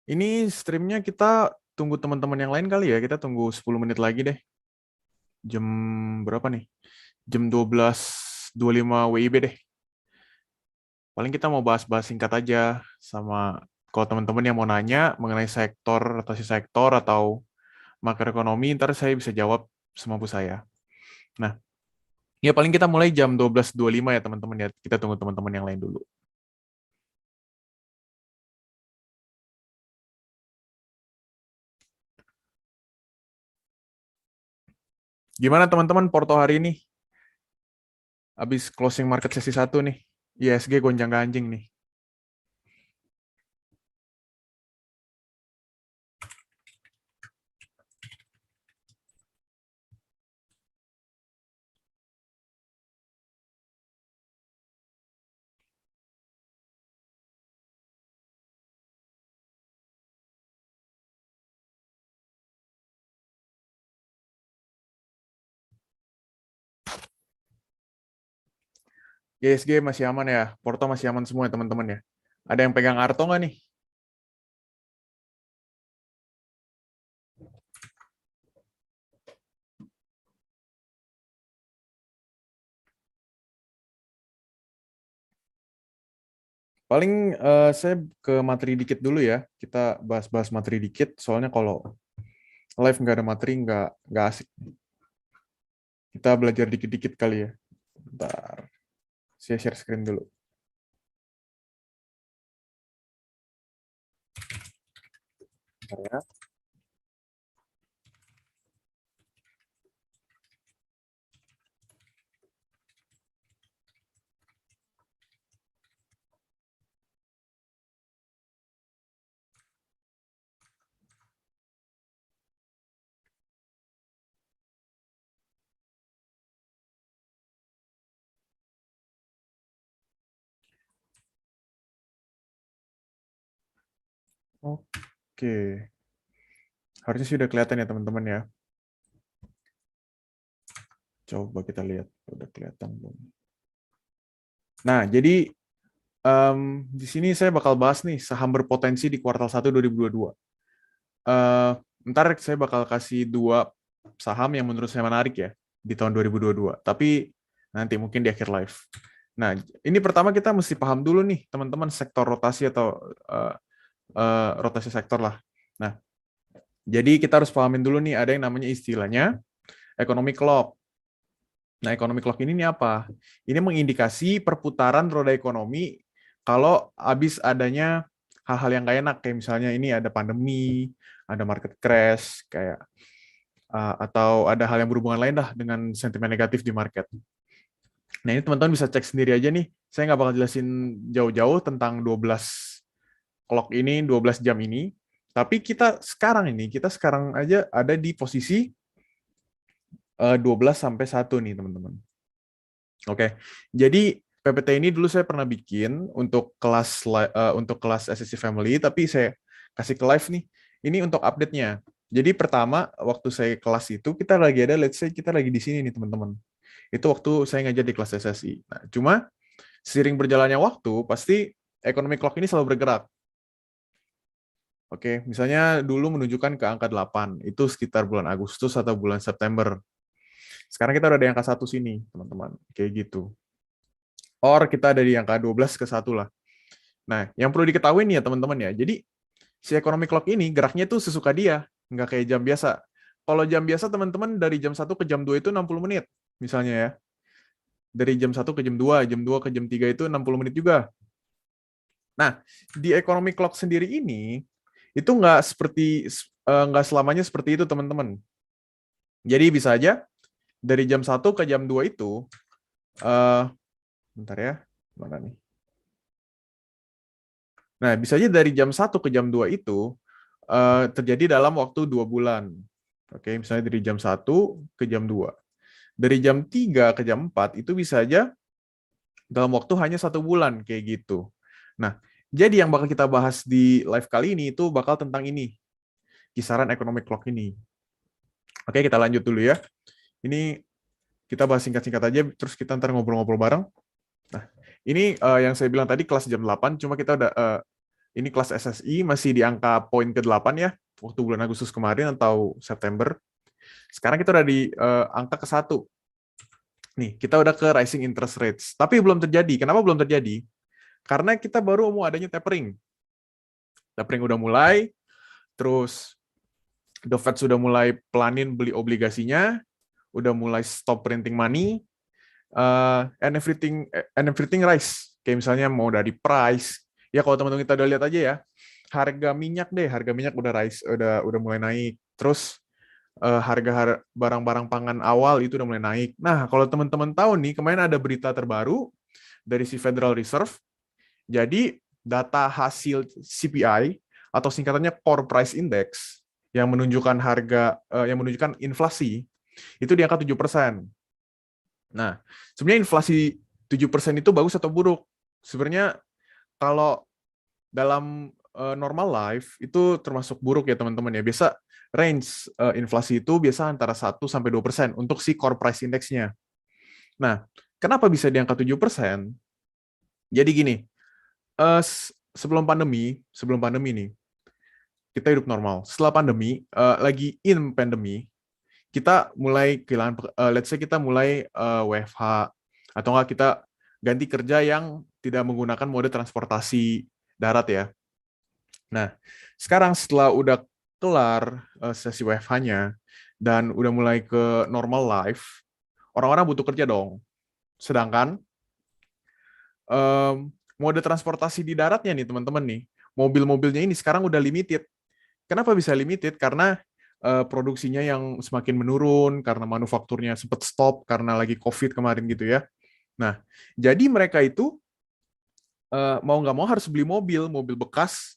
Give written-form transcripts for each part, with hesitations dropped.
Ini streamnya kita tunggu teman-teman yang lain kali ya. Kita tunggu 10 menit lagi deh. Jam berapa nih? Jam 12.25 WIB deh. Paling kita mau bahas-bahas singkat aja sama kalau teman-teman yang mau nanya mengenai sektor, rotasi sektor atau makroekonomi, ntar saya bisa jawab semampu saya. Nah, ya paling kita mulai jam 12.25 ya teman-teman ya. Kita tunggu teman-teman yang lain dulu. Gimana teman-teman Porto hari ini? Habis closing market sesi 1 nih. ISG gonjang-ganjing nih. ISG masih aman ya. Porto masih aman semua ya teman-teman ya. Ada yang pegang Arto nggak nih? Paling saya ke materi dikit dulu ya. Kita bahas-bahas materi dikit. Soalnya kalau live nggak ada materi nggak asik. Kita belajar dikit-dikit kali ya. Bentar. Saya share screen dulu. Bentar ya. Oke. Harusnya sih udah kelihatan ya teman-teman ya. Coba kita lihat. Udah kelihatan belum? Nah, jadi di sini saya bakal bahas nih saham berpotensi di kuartal 1 2022. Eh, Ntar saya bakal kasih dua saham yang menurut saya menarik ya di tahun 2022. Tapi nanti mungkin di akhir live. Nah, ini pertama kita mesti paham dulu nih teman-teman sektor rotasi atau rotasi sektor lah. Nah, jadi kita harus pahamin dulu nih ada yang namanya istilahnya economic clock. Nah, economic clock ini nih apa? Ini mengindikasi perputaran roda ekonomi kalau habis adanya hal-hal yang gak enak, kayak misalnya ini ada pandemi, ada market crash, kayak atau ada hal yang berhubungan lain dah dengan sentimen negatif di market. Nah, ini teman-teman bisa cek sendiri aja nih. Saya nggak bakal jelasin jauh-jauh tentang 12 clock ini, 12 jam ini. Tapi kita sekarang aja ada di posisi 12 sampai 1 nih, teman-teman. Oke. Jadi PPT ini dulu saya pernah bikin untuk kelas SSC Family, tapi saya kasih ke live nih. Ini untuk update-nya. Jadi pertama waktu saya kelas itu kita lagi ada, let's say kita lagi di sini nih teman-teman. Itu waktu saya ngajar di kelas SSI. Nah, cuma seiring berjalannya waktu pasti ekonomi clock ini selalu bergerak. Oke, misalnya dulu menunjukkan ke angka 8, itu sekitar bulan Agustus atau bulan September. Sekarang kita udah di angka 1 sini, teman-teman. Kayak gitu. Or kita ada di angka 12 ke 1 lah. Nah, yang perlu diketahui nih ya teman-teman ya. Jadi si economic clock ini geraknya tuh sesuka dia, nggak kayak jam biasa. Kalau jam biasa teman-teman dari jam 1 ke jam 2 itu 60 menit misalnya ya. Dari jam 1 ke jam 2 ke jam 3 itu 60 menit juga. Nah, di economic clock sendiri ini itu nggak selamanya seperti itu teman-teman. Jadi bisa aja dari jam 1 ke jam 2 itu bentar ya, mana nih? Nah, bisa aja dari jam 1 ke jam 2 itu terjadi dalam waktu 2 bulan. Oke, misalnya dari jam 1 ke jam 2. Dari jam 3 ke jam 4 itu bisa aja dalam waktu hanya 1 bulan, kayak gitu. Nah, jadi yang bakal kita bahas di live kali ini itu bakal tentang ini, kisaran economic clock ini. Oke, kita lanjut dulu ya. Ini kita bahas singkat-singkat aja, terus kita ntar ngobrol-ngobrol bareng. Nah, ini yang saya bilang tadi kelas jam 8, cuma kita udah Ini kelas SSI masih di angka poin ke-8 ya, waktu bulan Agustus kemarin atau September. Sekarang kita udah di angka ke-1. Nih, kita udah ke rising interest rates. Tapi belum terjadi. Kenapa belum terjadi? Karena kita baru mau adanya tapering. Tapering udah mulai, terus The Fed sudah mulai pelanin beli obligasinya, udah mulai stop printing money, and everything rise. Kayak misalnya mau dari price, ya kalau teman-teman kita udah lihat aja ya, harga minyak udah rise, udah mulai naik. Terus harga barang-barang pangan awal itu udah mulai naik. Nah, kalau teman-teman tahu nih, kemarin ada berita terbaru dari si Federal Reserve. Jadi data hasil CPI atau singkatannya Core Price Index yang menunjukkan yang menunjukkan inflasi itu di angka 7%. Nah, sebenarnya inflasi 7% itu bagus atau buruk? Sebenarnya kalau dalam normal life itu termasuk buruk ya teman-teman ya. Biasa range inflasi itu biasa antara 1-2% untuk si core price index-nya. Nah, kenapa bisa di angka 7%? Jadi gini, sebelum pandemi nih, kita hidup normal. Setelah pandemi, lagi in pandemi, kita mulai kehilangan, let's say kita mulai WFH, atau enggak kita ganti kerja yang tidak menggunakan mode transportasi darat ya. Nah, sekarang setelah udah kelar sesi WFH-nya, dan udah mulai ke normal life, orang-orang butuh kerja dong. Sedangkan mode transportasi di daratnya nih teman-teman nih, mobil-mobilnya ini sekarang udah limited. Kenapa bisa limited? Karena produksinya yang semakin menurun, karena manufakturnya sempat stop karena lagi COVID kemarin gitu ya. Nah, jadi mereka itu mau nggak mau harus beli mobil bekas,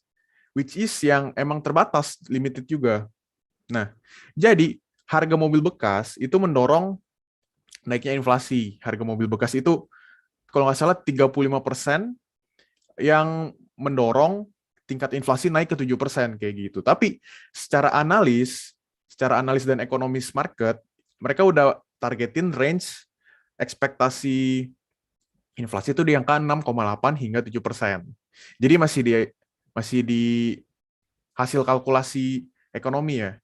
which is yang emang terbatas, limited juga. Nah, jadi harga mobil bekas itu mendorong naiknya inflasi. Harga mobil bekas itu kalau nggak salah 35% yang mendorong tingkat inflasi naik ke 7% kayak gitu. Tapi secara analis dan ekonomis market, mereka udah targetin range ekspektasi inflasi itu di angka 6,8 hingga 7%. Jadi masih di hasil kalkulasi ekonomi ya,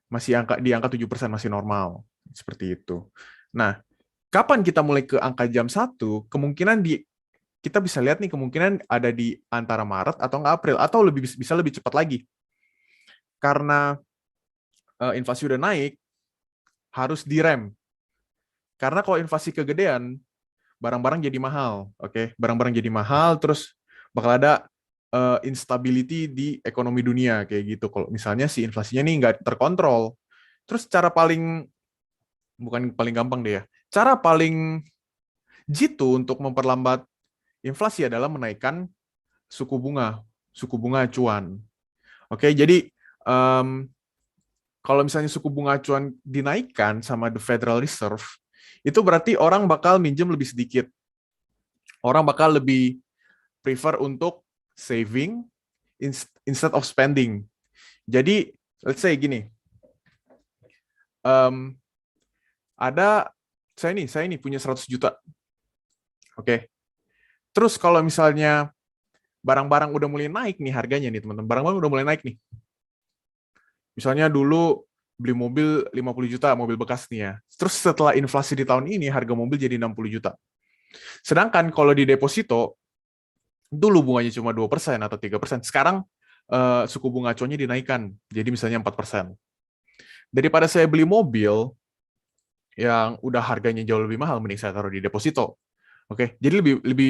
masih di angka 7%, masih normal. Seperti itu. Nah, kapan kita mulai ke angka jam 1, kemungkinan kita bisa lihat nih kemungkinan ada di antara Maret atau nggak April, atau bisa lebih cepat lagi. Karena inflasi udah naik, harus direm. Karena kalau inflasi kegedean, barang-barang jadi mahal. Oke, barang-barang jadi mahal, terus bakal ada instability di ekonomi dunia kayak gitu. Kalau misalnya si inflasinya nih nggak terkontrol. Terus bukan paling gampang deh ya, cara paling jitu untuk memperlambat inflasi adalah menaikkan suku bunga acuan. Oke, jadi kalau misalnya suku bunga acuan dinaikkan sama the Federal Reserve, itu berarti orang bakal minjem lebih sedikit. Orang bakal lebih prefer untuk saving instead of spending. Jadi, let's say gini, saya ini punya 100 juta. Oke. Terus kalau misalnya barang-barang udah mulai naik nih harganya nih teman-teman, barang-barang udah mulai naik nih. Misalnya dulu beli mobil 50 juta, mobil bekas nih ya. Terus setelah inflasi di tahun ini, harga mobil jadi 60 juta. Sedangkan kalau di deposito, dulu bunganya cuma 2% atau 3%. Sekarang suku bunga acuannya dinaikkan, jadi misalnya 4%. Daripada saya beli mobil yang udah harganya jauh lebih mahal, mending saya taruh di deposito. Oke, jadi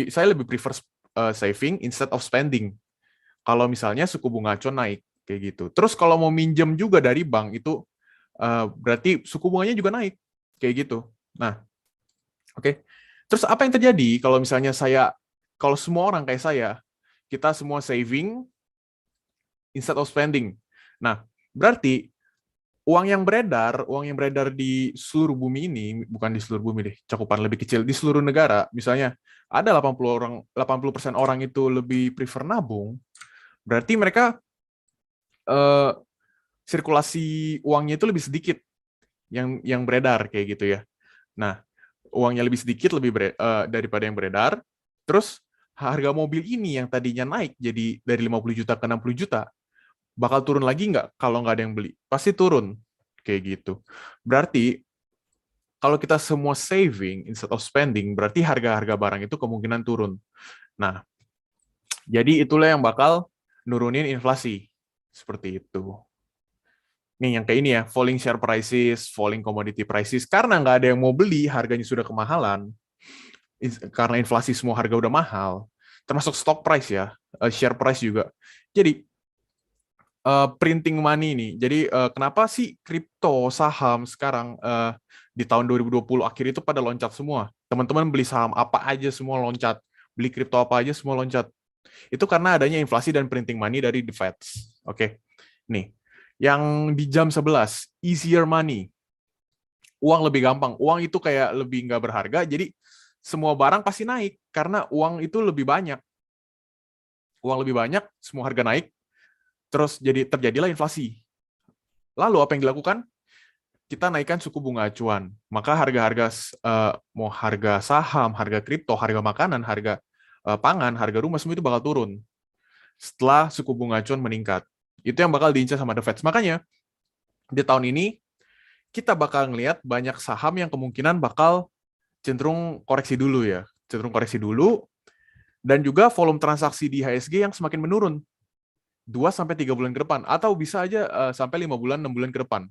saya lebih prefer saving instead of spending. Kalau misalnya suku bunga acuan naik kayak gitu. Terus kalau mau minjem juga dari bank itu berarti suku bunganya juga naik kayak gitu. Nah, oke. Terus apa yang terjadi kalau misalnya kalau semua orang kayak saya, kita semua saving instead of spending. Nah, berarti uang yang beredar di seluruh bumi ini, bukan di seluruh bumi deh, cakupan lebih kecil, di seluruh negara, misalnya ada 80% orang itu lebih prefer nabung, berarti mereka sirkulasi uangnya itu lebih sedikit yang beredar kayak gitu ya. Nah, uangnya lebih sedikit daripada yang beredar, terus harga mobil ini yang tadinya naik jadi dari 50 juta ke 60 juta, bakal turun lagi nggak kalau nggak ada yang beli? Pasti turun. Kayak gitu. Berarti, kalau kita semua saving instead of spending, berarti harga-harga barang itu kemungkinan turun. Nah, jadi itulah yang bakal nurunin inflasi. Seperti itu. Nih, yang kayak ini ya, falling share prices, falling commodity prices. Karena nggak ada yang mau beli, harganya sudah kemahalan. Karena inflasi semua harga udah mahal. Termasuk stock price ya, share price juga. Jadi, printing money nih. Jadi kenapa sih kripto saham sekarang di tahun 2020 akhir itu pada loncat semua? Teman-teman beli saham apa aja semua loncat, beli kripto apa aja semua loncat. Itu karena adanya inflasi dan printing money dari the Fed. Oke. Nih, yang di jam 11, easier money. Uang lebih gampang. Uang itu kayak lebih nggak berharga, jadi semua barang pasti naik karena uang itu lebih banyak. Uang lebih banyak, semua harga naik, terus terjadilah inflasi. Lalu apa yang dilakukan? Kita naikkan suku bunga acuan. Maka harga-harga mau harga saham, harga kripto, harga makanan, harga pangan, harga rumah semua itu bakal turun setelah suku bunga acuan meningkat. Itu yang bakal diincar sama The Fed. Makanya di tahun ini kita bakal ngelihat banyak saham yang kemungkinan bakal cenderung koreksi dulu ya. Cenderung koreksi dulu, dan juga volume transaksi di HSG yang semakin menurun 2-3 bulan ke depan, atau bisa aja sampai 5 bulan, 6 bulan ke depan.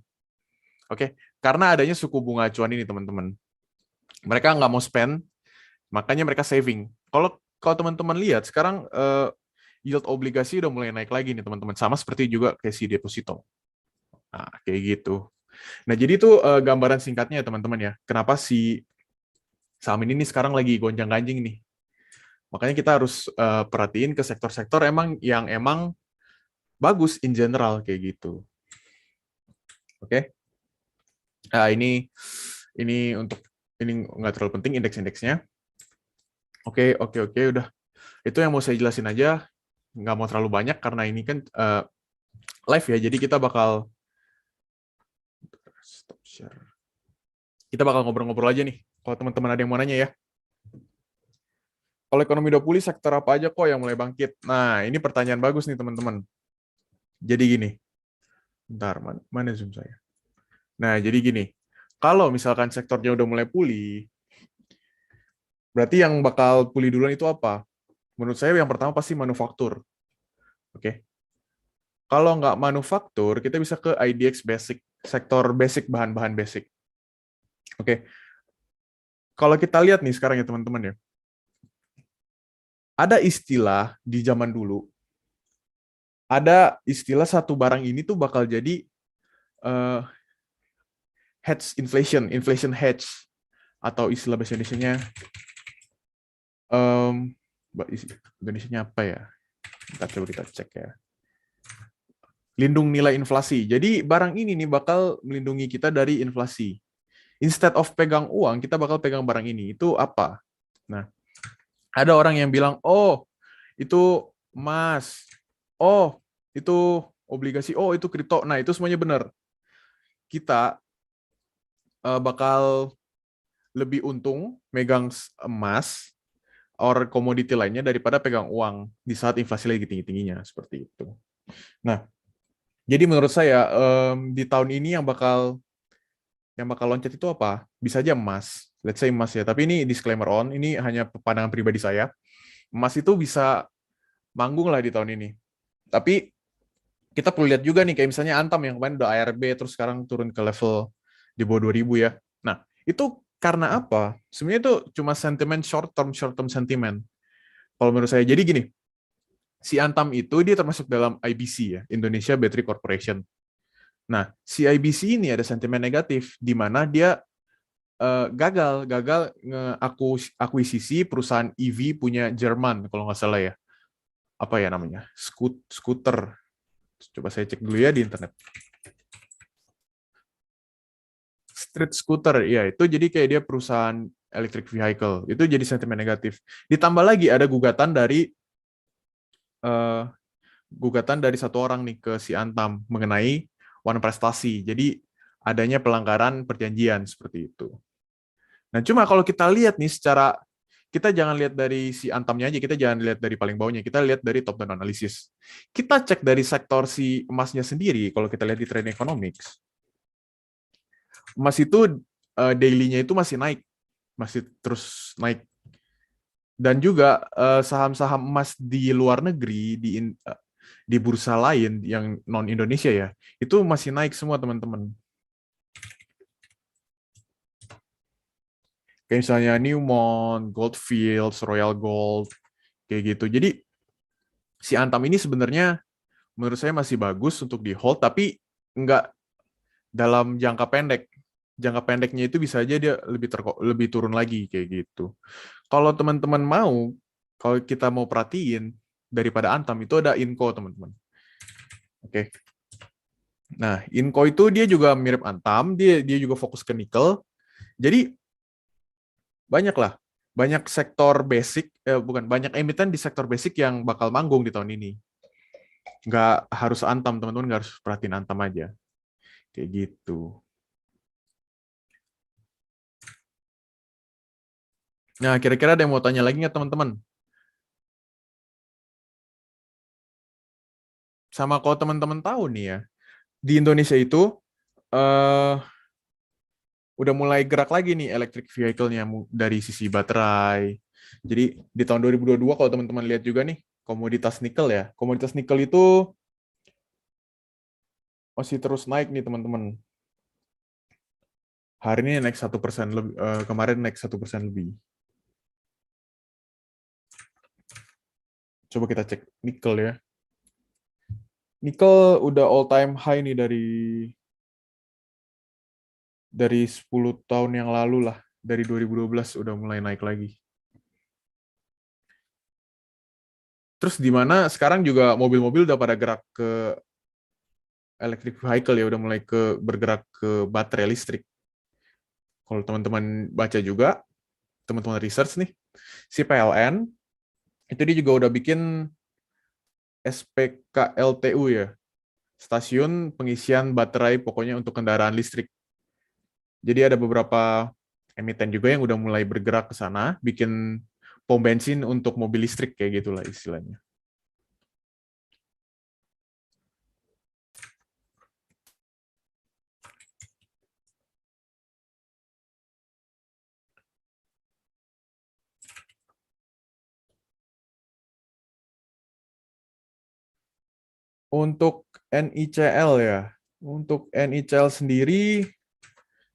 Oke, karena adanya suku bunga acuan ini, teman-teman. Mereka nggak mau spend, makanya mereka saving. Kalau teman-teman lihat, sekarang yield obligasi udah mulai naik lagi nih, teman-teman. Sama seperti juga kayak si deposito. Nah, kayak gitu. Nah, jadi itu gambaran singkatnya ya, teman-teman ya. Kenapa si saham ini nih sekarang lagi gonjang-ganjing nih. Makanya kita harus perhatiin ke sektor-sektor yang emang bagus in general kayak gitu. Oke. Nah, ini untuk ini nggak terlalu penting indeks-indeksnya. Oke, udah. Itu yang mau saya jelasin aja. Nggak mau terlalu banyak karena ini kan live ya. Jadi kita bakal stop share. Kita bakal ngobrol-ngobrol aja nih. Kalau teman-teman ada yang mau nanya ya. Kalau ekonomi udah pulih, sektor apa aja kok yang mulai bangkit? Nah, ini pertanyaan bagus nih teman-teman. Jadi gini. Bentar, mana Zoom saya? Nah, jadi gini. Kalau misalkan sektornya udah mulai pulih, berarti yang bakal pulih duluan itu apa? Menurut saya yang pertama pasti manufaktur. Oke. Kalau nggak manufaktur, kita bisa ke IDX basic, sektor basic, bahan-bahan basic. Oke. Kalau kita lihat nih sekarang ya teman-teman ya, ada istilah di zaman dulu, ada istilah satu barang ini tuh bakal jadi hedge inflation hedge, atau istilah bahasa Indonesianya, Indonesianya apa ya? Kita coba kita cek ya. Lindung nilai inflasi. Jadi barang ini nih bakal melindungi kita dari inflasi. Instead of pegang uang, kita bakal pegang barang ini. Itu apa? Nah, ada orang yang bilang, oh, itu emas. Oh, itu obligasi. Oh, itu kripto. Nah, itu semuanya benar. Kita bakal lebih untung megang emas or komoditi lainnya daripada pegang uang di saat inflasi lagi tinggi-tingginya. Seperti itu. Nah, jadi menurut saya di tahun ini yang bakal loncat itu apa? Bisa aja emas. Let's say emas ya. Tapi ini disclaimer ini hanya pandangan pribadi saya. Emas itu bisa manggung lah di tahun ini. Tapi kita perlu lihat juga nih, kayak misalnya Antam yang kemarin udah ARB, terus sekarang turun ke level di bawah 2000 ya. Nah, itu karena apa? Sebenarnya itu cuma sentimen short term sentimen. Kalau menurut saya. Jadi gini, si Antam itu dia termasuk dalam IBC ya, Indonesia Battery Corporation. Nah, si IBC ini ada sentimen negatif, di mana dia gagal akuisisi perusahaan EV punya Jerman, kalau nggak salah ya. Apa ya namanya? Scooter. Coba saya cek dulu ya di internet. Street scooter, ya itu jadi kayak dia perusahaan electric vehicle. Itu jadi sentimen negatif. Ditambah lagi ada gugatan dari satu orang nih ke si Antam mengenai One Prestasi. Jadi adanya pelanggaran perjanjian seperti itu. Nah, cuma kalau kita lihat nih kita jangan lihat dari si Antamnya aja, kita jangan lihat dari paling bawahnya, kita lihat dari top down analysis. Kita cek dari sektor si emasnya sendiri, kalau kita lihat di Trend Economics, emas itu daily-nya itu masih naik, masih terus naik. Dan juga saham-saham emas di luar negeri, di bursa lain yang non Indonesia ya, itu masih naik semua teman-teman. Kayak misalnya Newmont, Goldfields, Royal Gold, kayak gitu. Jadi si Antam ini sebenarnya menurut saya masih bagus untuk di hold, tapi nggak dalam jangka pendek. Jangka pendeknya itu bisa aja dia lebih turun lagi kayak gitu. Kalau teman-teman mau, kalau kita mau perhatiin daripada Antam itu ada Inco teman-teman. Oke. Nah, Inco itu dia juga mirip Antam, dia juga fokus ke nikel. Jadi banyak lah, banyak sektor basic, bukan banyak emiten di sektor basic yang bakal manggung di tahun ini. Nggak harus Antam teman-teman, nggak harus perhatiin Antam aja, kayak gitu. Nah, kira-kira ada yang mau tanya lagi nggak teman-teman? Sama kalau teman-teman tahu nih ya, di Indonesia itu eh, udah mulai gerak lagi nih electric vehicle-nya dari sisi baterai. Jadi di tahun 2022 kalau teman-teman lihat juga nih komoditas nikel ya, komoditas nikel itu masih terus naik nih teman-teman. Hari ini naik 1% lebih, kemarin naik 1% lebih. Coba kita cek nikel ya. Nikel udah all time high nih dari 10 tahun yang lalu lah. Dari 2012 udah mulai naik lagi. Terus di mana sekarang juga mobil-mobil udah pada gerak ke electric vehicle ya, udah mulai bergerak ke baterai listrik. Kalau teman-teman baca juga, teman-teman research nih, si PLN itu dia juga udah bikin SPKLTU ya, stasiun pengisian baterai pokoknya untuk kendaraan listrik. Jadi ada beberapa emiten juga yang udah mulai bergerak ke sana, bikin pom bensin untuk mobil listrik kayak gitulah istilahnya. Untuk NICL ya, untuk NICL sendiri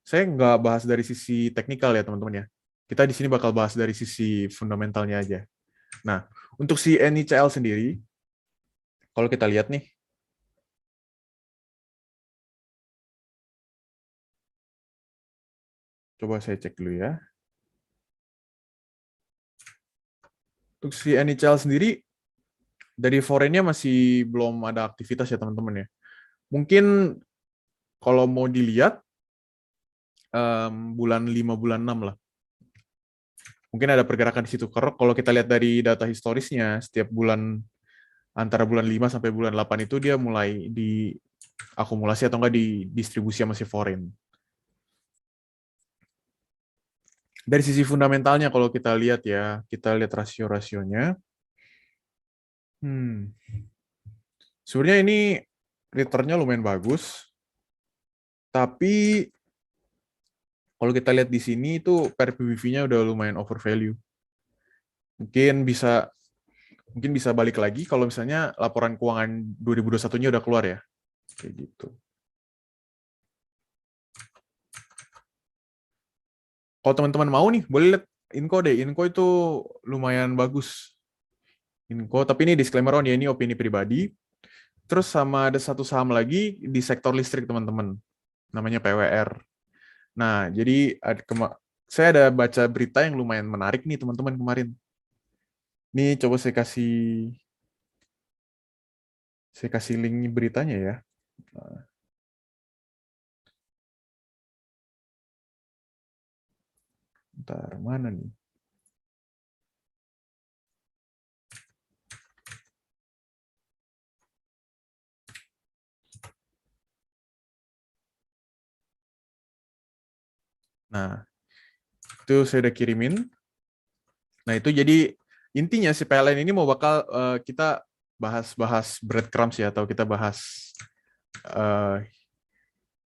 saya nggak bahas dari sisi teknikal ya teman-teman ya. Kita di sini bakal bahas dari sisi fundamentalnya aja. Nah, untuk si NICL sendiri, kalau kita lihat nih, coba saya cek dulu ya. Untuk si NICL sendiri, dari foreignnya masih belum ada aktivitas ya teman-teman ya. Mungkin kalau mau dilihat, bulan 5, bulan 6 lah. Mungkin ada pergerakan di situ. Karena kalau kita lihat dari data historisnya, setiap bulan, antara bulan 5 sampai bulan 8 itu dia mulai diakumulasi atau enggak didistribusi sama si foreign. Dari sisi fundamentalnya kalau kita lihat ya, kita lihat rasio-rasionya. Sebenarnya ini return-nya lumayan bagus, tapi kalau kita lihat di sini itu per PBV-nya udah lumayan over value. Mungkin bisa balik lagi kalau misalnya laporan keuangan 2021-nya udah keluar ya. Kayak gitu. Kalau teman-teman mau nih, boleh lihat Inco deh. Inco itu lumayan bagus. Inco, tapi ini disclaimer on ya, ini opini pribadi. Terus sama ada satu saham lagi di sektor listrik teman-teman, namanya PWR. Nah, jadi saya ada baca berita yang lumayan menarik nih teman-teman kemarin. Ini coba saya kasih link beritanya ya. Ntar mana nih? Nah, itu saya udah kirimin. Nah, itu jadi intinya si PLN ini mau bakal kita bahas-bahas breadcrumbs ya, atau kita bahas eh,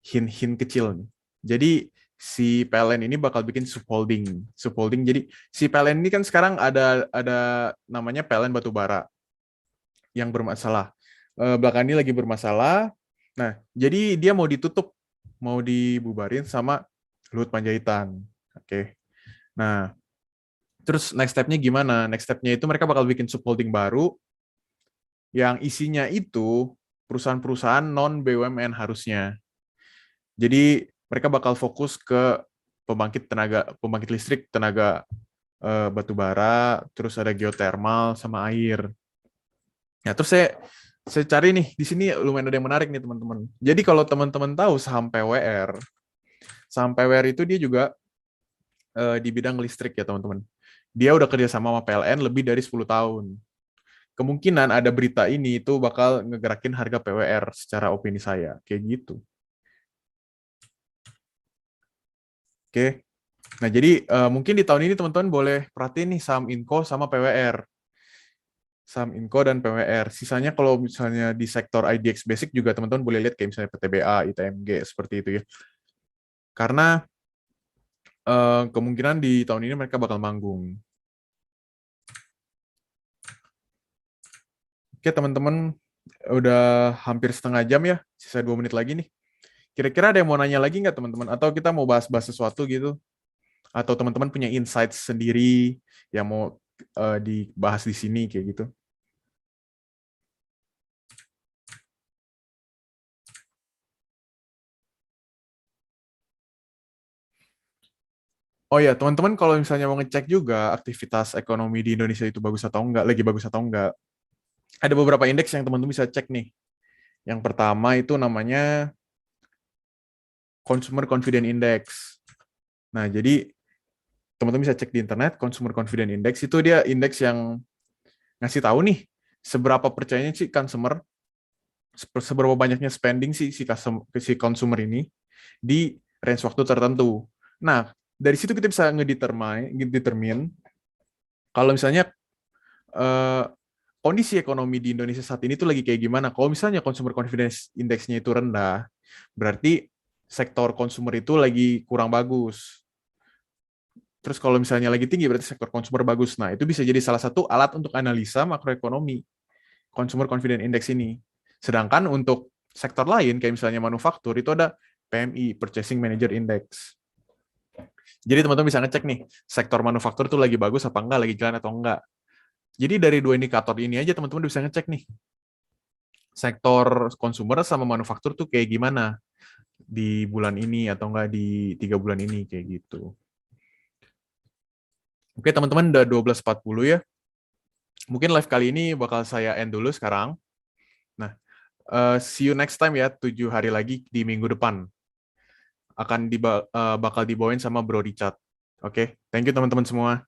hint-hint kecil nih. Jadi si PLN ini bakal bikin subholding. Subholding. Jadi si PLN ini kan sekarang ada namanya PLN Batubara yang bermasalah. Belakangan ini lagi bermasalah. Nah, jadi dia mau ditutup, mau dibubarin sama Luhut Panjaitan. Oke. Nah, terus next step-nya gimana? Next step-nya itu mereka bakal bikin subholding baru yang isinya itu perusahaan-perusahaan non BUMN harusnya. Jadi mereka bakal fokus ke pembangkit listrik tenaga batu bara, terus ada geothermal sama air. Nah, terus saya cari nih di sini lumayan ada yang menarik nih teman-teman. Jadi kalau teman-teman tahu saham PWR itu dia juga di bidang listrik ya teman-teman. Dia udah kerja sama PLN lebih dari 10 tahun. Kemungkinan ada berita ini itu bakal ngegerakin harga PWR secara opini saya, kayak gitu. Oke. Nah, jadi mungkin di tahun ini teman-teman boleh perhatiin nih saham Inco sama PWR. Saham Inco dan PWR. Sisanya kalau misalnya di sektor IDX Basic juga teman-teman boleh lihat kayak misalnya PTBA, ITMG, seperti itu ya. Karena kemungkinan di tahun ini mereka bakal manggung. Oke, teman-teman, udah hampir setengah jam ya, sisa 2 menit lagi nih. Kira-kira ada yang mau nanya lagi nggak, teman-teman? Atau kita mau bahas-bahas sesuatu gitu? Atau teman-teman punya insight sendiri yang mau dibahas di sini, kayak gitu? Oh ya, teman-teman kalau misalnya mau ngecek juga aktivitas ekonomi di Indonesia itu bagus atau enggak, lagi bagus atau enggak, ada beberapa indeks yang teman-teman bisa cek nih. Yang pertama itu namanya Consumer Confidence Index. Nah, jadi teman-teman bisa cek di internet, Consumer Confidence Index itu dia indeks yang ngasih tahu nih seberapa percayanya si consumer, seberapa banyaknya spending si consumer ini di range waktu tertentu. Nah, dari situ kita bisa ngedetermine kalau misalnya eh, kondisi ekonomi di Indonesia saat ini tuh lagi kayak gimana. Kalau misalnya consumer confidence index-nya itu rendah, berarti sektor consumer itu lagi kurang bagus. Terus kalau misalnya lagi tinggi, berarti sektor consumer bagus. Nah, itu bisa jadi salah satu alat untuk analisa makroekonomi consumer confidence index ini. Sedangkan untuk sektor lain, kayak misalnya manufaktur, itu ada PMI, Purchasing Manager Index. Jadi teman-teman bisa ngecek nih, sektor manufaktur itu lagi bagus apa enggak, lagi jalan atau enggak. Jadi dari dua indikator ini aja teman-teman bisa ngecek nih, sektor consumer sama manufaktur tuh kayak gimana di bulan ini atau enggak di 3 bulan ini, kayak gitu. Oke teman-teman, udah 12.40 ya. Mungkin live kali ini bakal saya end dulu sekarang. Nah, see you next time ya, 7 hari lagi di minggu depan. Bakal dibawain sama Bro Richard. Oke, thank you teman-teman semua.